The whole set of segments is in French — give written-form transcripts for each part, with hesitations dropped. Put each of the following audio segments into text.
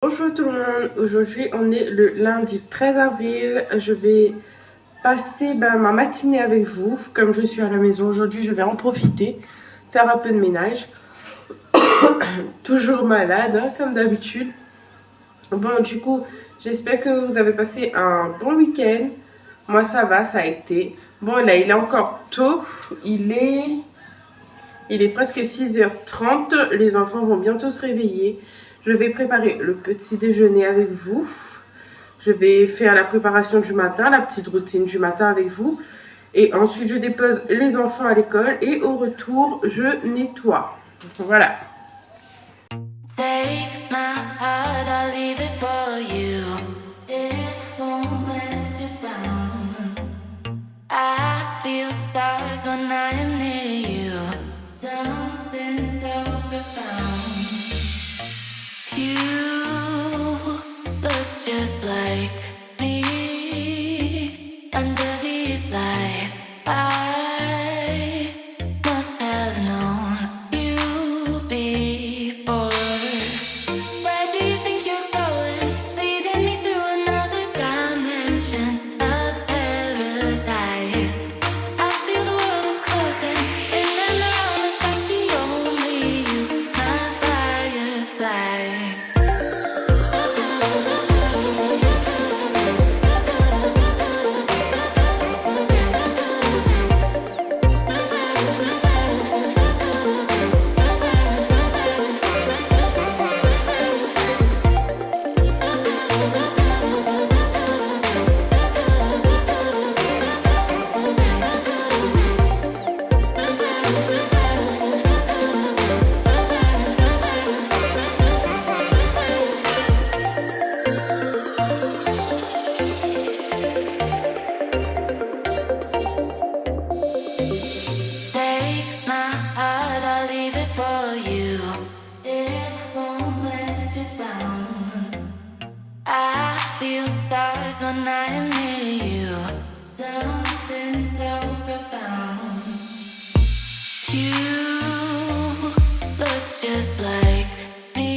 Bonjour tout le monde, aujourd'hui on est le lundi 13 avril, je vais passer ma matinée avec vous. Comme je suis à la maison aujourd'hui, je vais en profiter, faire un peu de ménage. Toujours malade, hein, comme d'habitude. Bon, du coup, j'espère que vous avez passé un bon week-end. Moi ça va, ça a été. Bon là, il est encore tôt, il est presque 6h30, les enfants vont bientôt se réveiller. Je vais préparer le petit déjeuner avec vous. Je vais faire la préparation du matin, la petite routine du matin avec vous. Et ensuite, je dépose les enfants à l'école et au retour, je nettoie. Voilà. Take my heart, I'll leave it for you. It won't let you down. I feel stars when I am near you. Something so profound. You look just like me under these lights. I must have known you before. Where do you think you're going? Leading me through another dimension of paradise. I feel the world is closing in and around us like the only you, my firefly. Take my heart, I'll leave it for you. It won't let you down. I feel stars when I am near you. Something so profound. You look just like me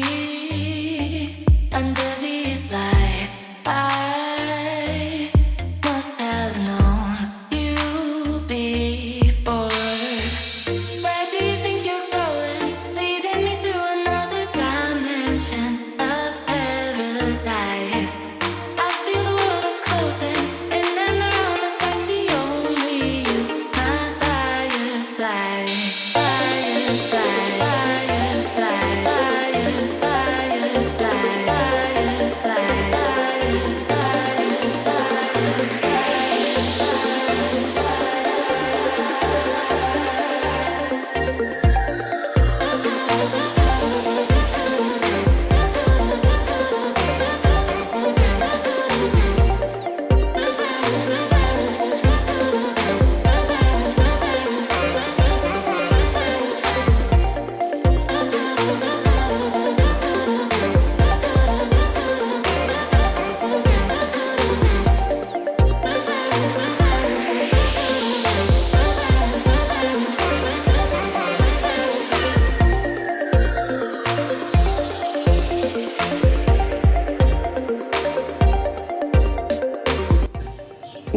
under these lights. I must have known you before. Where do you think you're going? Leading me through another dimension of paradise. I feel the world is closing in and around us like the only you, my firefly. Firefly, firefly, firefly, firefly,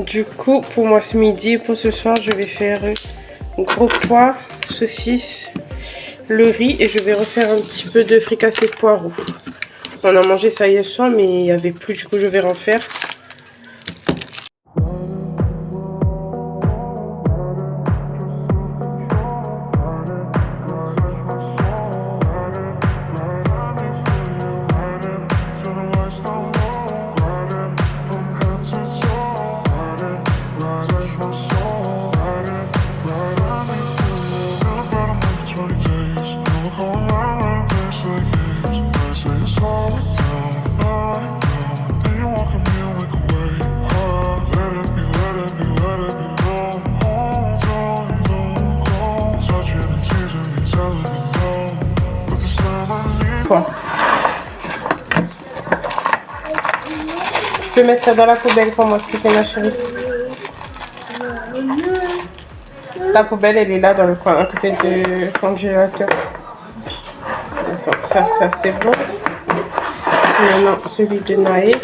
Du coup, pour moi ce midi, pour ce soir, je vais faire gros pois, saucisses, le riz et je vais refaire un petit peu de fricassé de poireaux. On a mangé ça hier soir, mais il n'y avait plus, du coup je vais refaire. Je vais mettre ça dans la poubelle pour moi, ce que c'est ma chérie. La poubelle, elle est là dans le coin, à côté du congélateur. Attends, ça c'est bon. Maintenant, celui de Naël.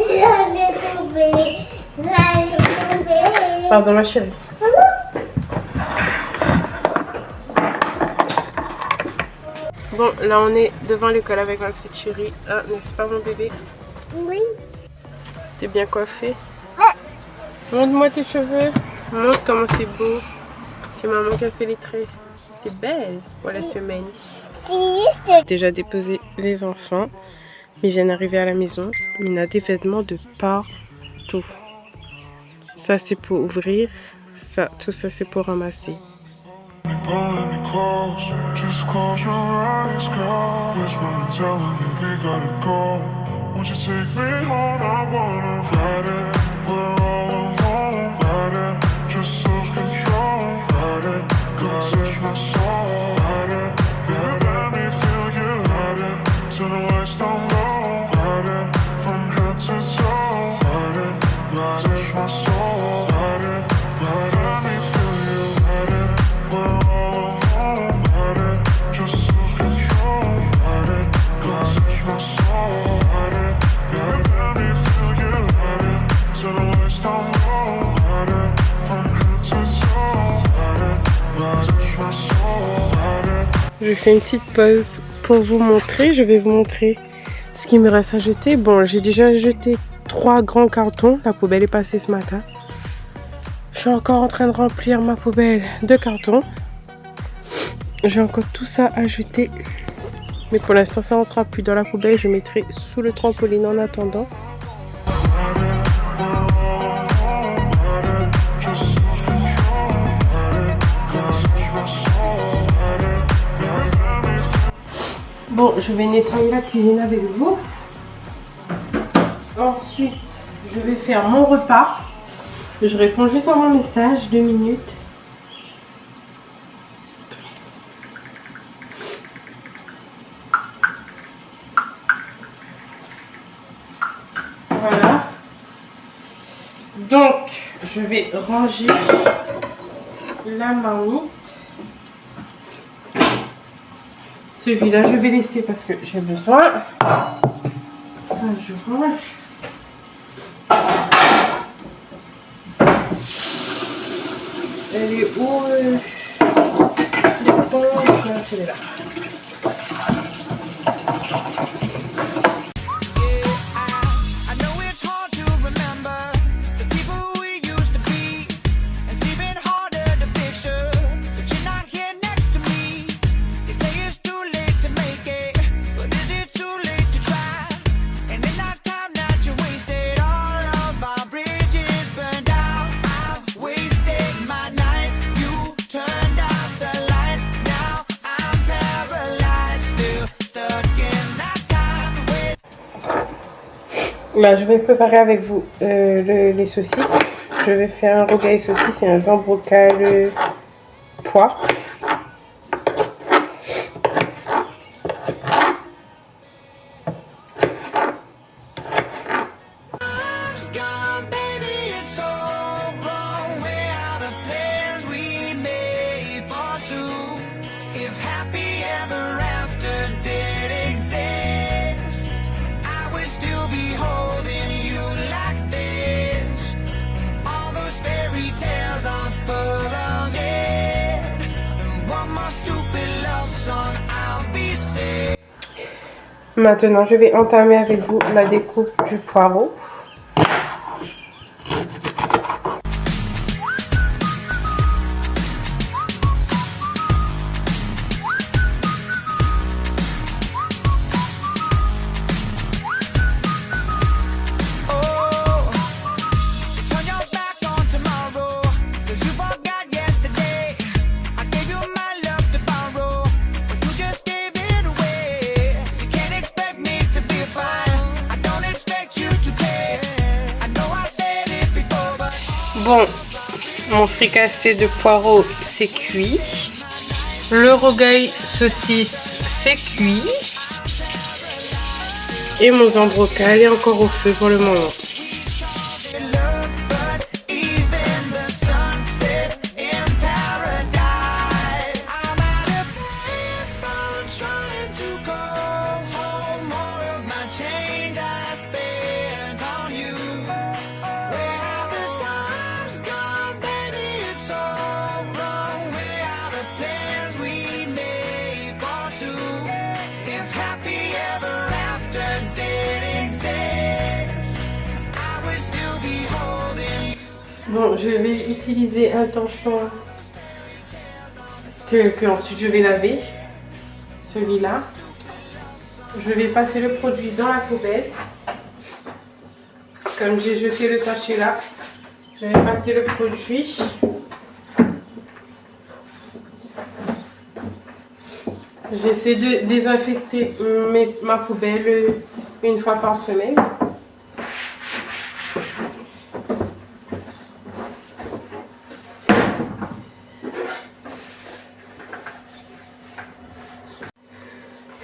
J'allais tomber. Pardon, ma chérie. Bon, là, on est devant l'école avec ma petite chérie. Ah, n'est-ce pas, mon bébé? Oui. T'es bien coiffée? Montre-moi tes cheveux. Montre comment c'est beau. C'est maman qui a fait les tresses. T'es belle pour la semaine. J'ai déjà déposé les enfants. Ils viennent d'arriver à la maison. Il y a des vêtements de partout. Ça, c'est pour ouvrir. Ça, tout ça, c'est pour ramasser. Je fais une petite pause pour vous montrer. Je vais vous montrer ce qui me reste à jeter. Bon, j'ai déjà jeté 3 grands cartons. La poubelle est passée ce matin. Je suis encore en train de remplir ma poubelle de cartons. J'ai encore tout ça à jeter. Mais pour l'instant, ça n'entrera plus dans la poubelle. Je mettrai sous le trampoline en attendant. Bon, je vais nettoyer la cuisine avec vous. Ensuite, je vais faire mon repas. Je réponds juste à mon message, 2 minutes. Voilà. Donc, je vais ranger la marmite. Celui-là, je vais laisser parce que j'ai besoin. Ça, je range. Elle est où elle est là. Là, je vais préparer avec vous les saucisses. Je vais faire un rogaille saucisse et un zambrocal pois. Maintenant, je vais entamer avec vous la découpe du poireau. Bon, mon fricassé de poireaux, c'est cuit. Le rogaille saucisse, c'est cuit. Et mon zambrocal est encore au feu pour le moment. Bon, je vais utiliser un torchon que ensuite je vais laver. Celui-là. Je vais passer le produit dans la poubelle. Comme j'ai jeté le sachet là, je vais passer le produit. J'essaie de désinfecter ma poubelle une fois par semaine.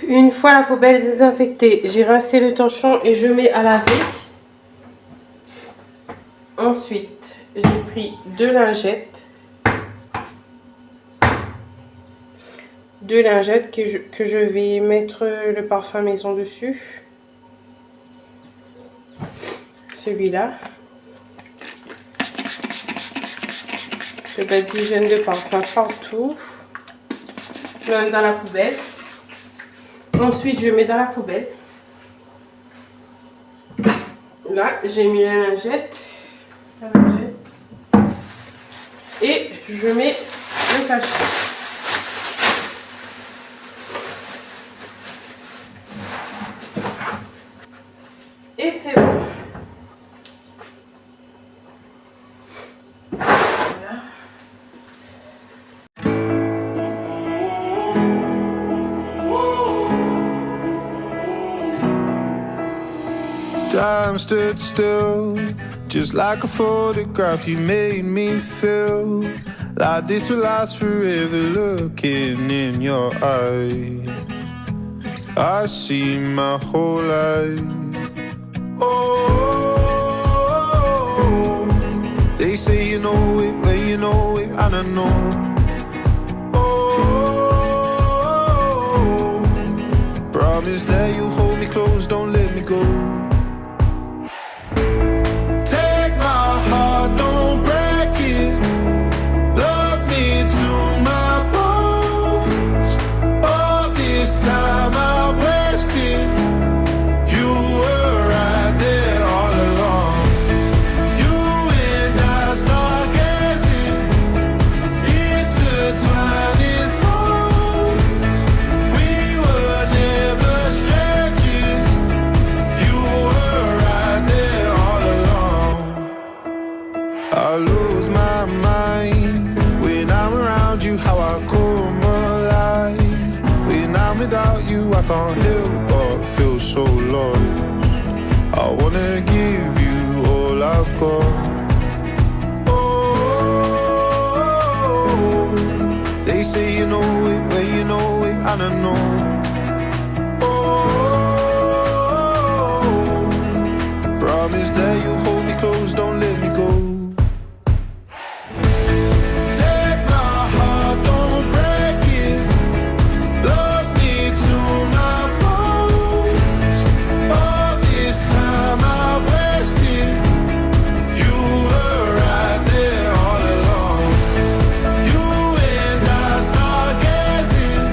Une fois la poubelle désinfectée, j'ai rincé le torchon et je mets à laver. Ensuite, j'ai pris deux lingettes. Que je vais mettre le parfum maison dessus. Celui-là. Je badigeonne de parfum partout. Je le mets dans la poubelle. Ensuite, je mets dans la poubelle. Là, j'ai mis la lingette. Et je mets le sachet. Et c'est bon. Voilà. Time stood still, just like a photograph. You made me feel like this will last forever. Looking in your eyes, I see my whole life. Oh, they say you know it when you know it, and I know. Oh, promise that you'll hold me close, don't let me go. Take my heart, don't break it. Love me to my bones. All this time I've wasted. You were right there all along. You and I start gazing, intertwining souls. We were never strangers. You were right there all along. I lose my mind when I'm around you. How I come alive when I'm without you. I can't help but feel so lost. I wanna give you all I've got. Oh, they say you know it when you know it, and I know. Oh, promise that you'll hold me close, don't let me go. Take my heart, don't break it. Love me to my bones. All this time I've wasted. You were right there all along. You and I start gazing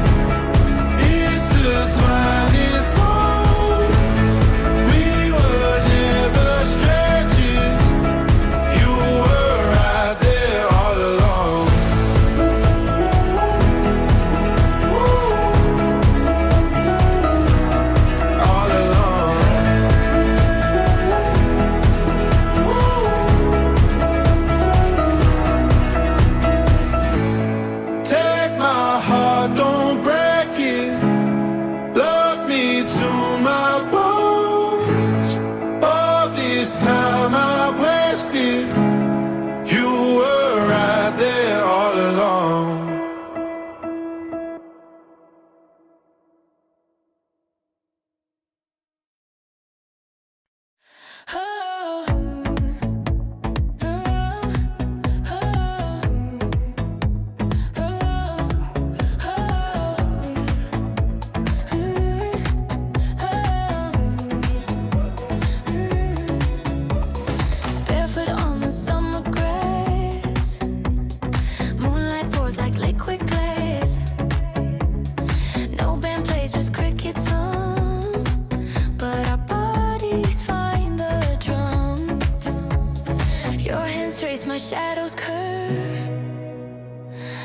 shadows curve.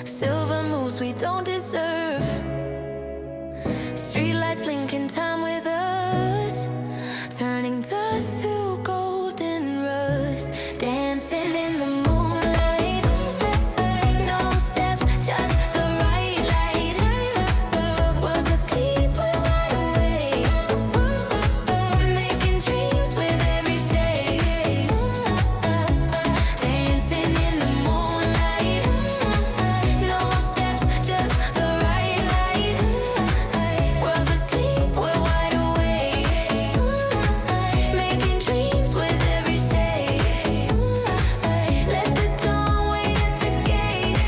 Silver moves we don't deserve. Streetlights blinking time with us, turning dust to golden rust. Dancing in the moonlight, no steps, just the right light. Was asleep, we're wide awake, making dreams with every shade. Dancing in the moonlight, no steps, just the right light. Was asleep, we're wide awake, making dreams with every shade. Let the dawn wait at the gate.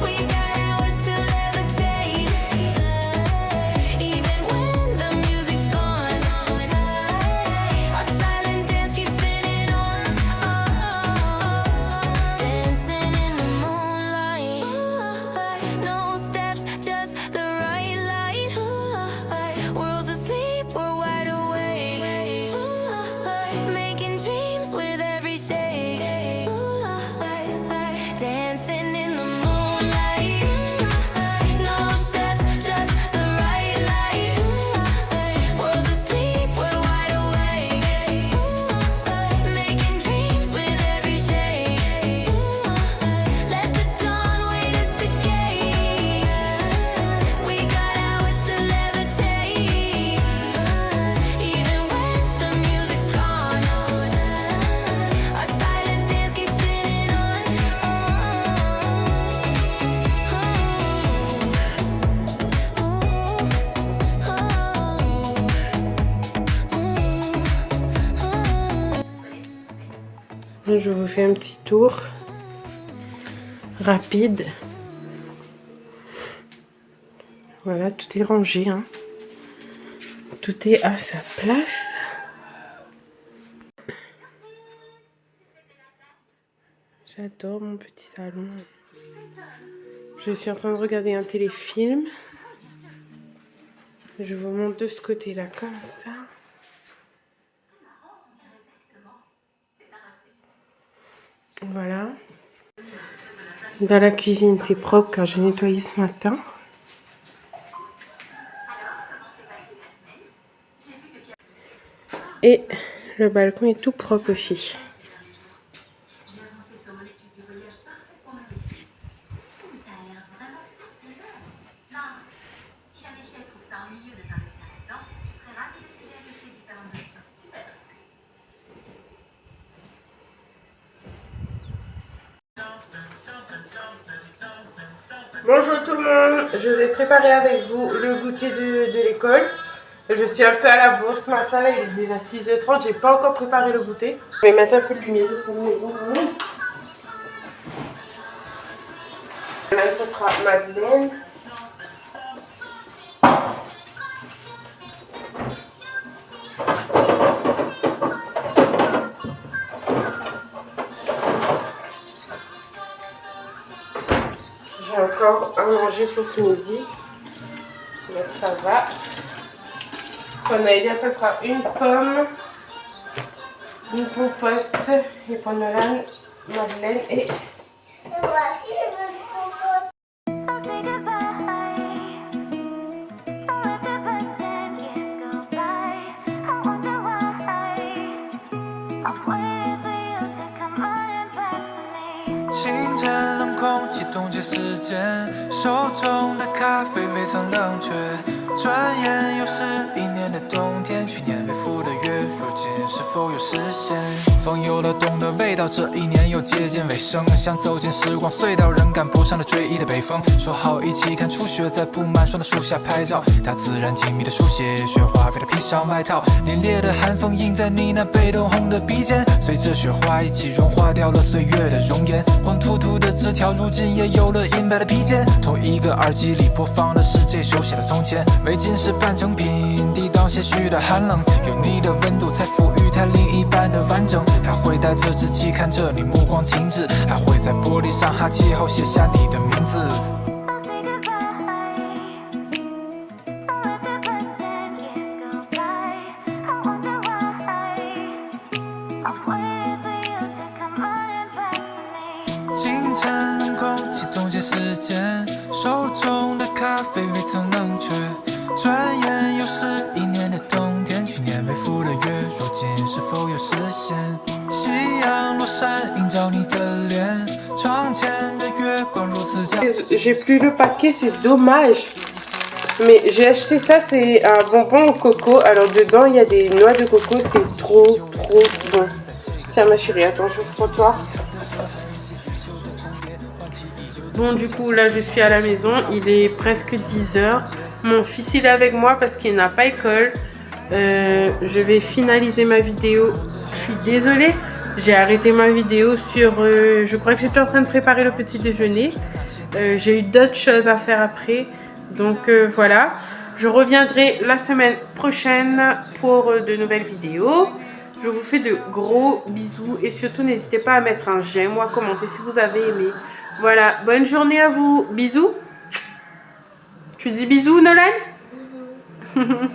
We got hours to levitate, even when the music's gone. Our silent dance keeps spinning on. Dancing in the moonlight, no steps, just the right light. World's asleep, we're wide awake, making dreams with every shade. Dancing in the moonlight, no steps, just the right light. World's asleep, we're wide awake, making dreams with every shade. Let the dawn wait at the gate. We got hours to levitate, even when the music's gone. Our silent dance keeps spinning on. Je vous fais un petit tour rapide. Voilà, tout est rangé, hein. Tout est à sa place. J'adore mon petit salon. Je suis en train de regarder un téléfilm. Je vous montre de ce côté-là comme ça. Voilà. Dans la cuisine, c'est propre car j'ai nettoyé ce matin. Et le balcon est tout propre aussi. Bonjour tout le monde, je vais préparer avec vous le goûter de l'école. Je suis un peu à la bourre ce matin, là, il est déjà 6h30, j'ai pas encore préparé le goûter. Je vais mettre un peu de lumière de cette maison. Là, ça sera Madeleine. J'ai encore à manger pour ce midi, donc ça va. Pour Naïlia, ça sera une pomme, une compote, et pour Nolan, Madeleine et... Voici le compote.风有了冬的味道，这一年又接近尾声，想走进时光隧道，仍赶不上这追忆的北风。说好一起看初雪，在布满霜的树下拍照，大自然静谧的书写，雪花飞的披上外套，凛冽的寒风印在你那被冻红的鼻尖，随着雪花一起融化掉了岁月的容颜。黄秃秃的纸条，如今也有了银白的披肩。同一个耳机里播放的是这首写的从前，未尽是半成品，抵挡些许的寒冷，有你的温度才赋予它另一半的完整。还会带着志气看着你目光停止，还会在玻璃上哈气后写下你的名字。时间，手中的咖啡未曾冷却。转眼又是1年的冬天，去年未付的约，如今是否有实现？夕阳落山，映照你的脸，窗前的月光如此皎。 J'ai plus le paquet, c'est dommage. Mais j'ai acheté ça, c'est un bonbon au coco. Alors dedans, il y a des noix de coco, c'est trop bon. Tiens ma chérie, attends, j'ouvre pour toi. Bon, du coup, là, je suis à la maison. Il est presque 10h. Mon fils, il est avec moi parce qu'il n'a pas école. Je vais finaliser ma vidéo. Je suis désolée. J'ai arrêté ma vidéo sur... je crois que j'étais en train de préparer le petit déjeuner. J'ai eu d'autres choses à faire après. Donc, voilà. Je reviendrai la semaine prochaine pour de nouvelles vidéos. Je vous fais de gros bisous. Et surtout, n'hésitez pas à mettre un j'aime ou à commenter si vous avez aimé. Voilà, bonne journée à vous. Bisous. Tu dis bisous, Nolan? Bisous.